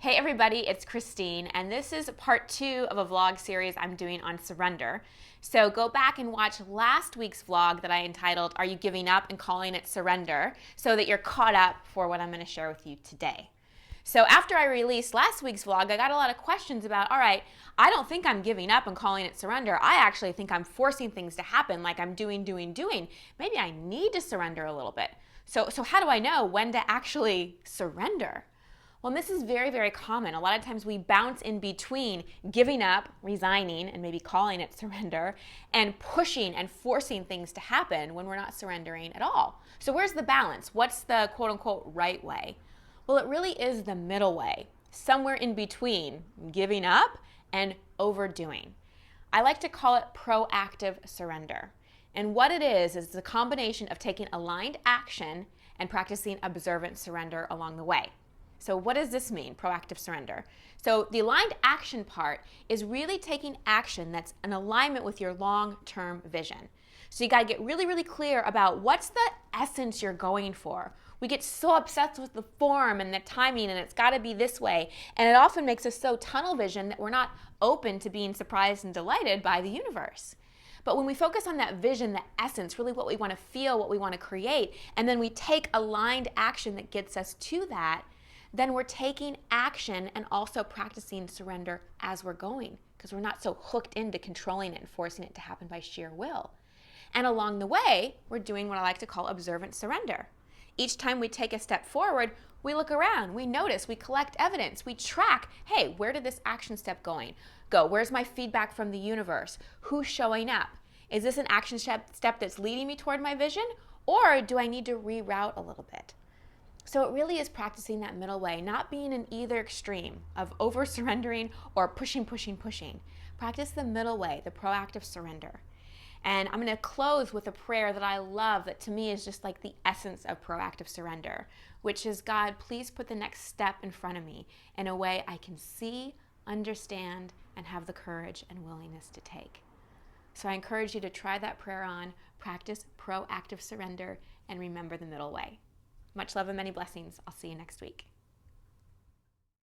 Hey everybody, it's Christine, and this is part 2 of a vlog series I'm doing on surrender. So go back and watch last week's vlog that I entitled, Are You Giving Up and Calling It Surrender? So that you're caught up for what I'm going to share with you today. So after I released last week's vlog, I got a lot of questions about, all right, I don't think I'm giving up and calling it surrender. I actually think I'm forcing things to happen, like I'm doing. Maybe I need to surrender a little bit. So how do I know when to actually surrender? Well, and this is very, very common. A lot of times we bounce in between giving up, resigning, and maybe calling it surrender, and pushing and forcing things to happen when we're not surrendering at all. So where's the balance? What's the quote-unquote right way? Well, it really is the middle way, somewhere in between giving up and overdoing. I like to call it proactive surrender. And what it is the combination of taking aligned action and practicing observant surrender along the way. So what does this mean, proactive surrender? So the aligned action part is really taking action that's in alignment with your long-term vision. So you got to get really, really clear about what's the essence you're going for. We get so obsessed with the form and the timing, and it's got to be this way. And it often makes us so tunnel vision that we're not open to being surprised and delighted by the universe. But when we focus on that vision, the essence, really what we want to feel, what we want to create, and then we take aligned action that gets us to that, then we're taking action and also practicing surrender as we're going, because we're not so hooked into controlling it and forcing it to happen by sheer will. And along the way, we're doing what I like to call observant surrender. Each time we take a step forward, we look around, we notice, we collect evidence, we track, hey, where did this action step go? Where's my feedback from the universe? Who's showing up? Is this an action step that's leading me toward my vision, or do I need to reroute a little bit? So it really is practicing that middle way, not being in either extreme of over-surrendering or pushing. Practice the middle way, the proactive surrender. And I'm going to close with a prayer that I love that to me is just like the essence of proactive surrender, which is, God, please put the next step in front of me in a way I can see, understand, and have the courage and willingness to take. So I encourage you to try that prayer on, practice proactive surrender, and remember the middle way. Much love and many blessings. I'll see you next week.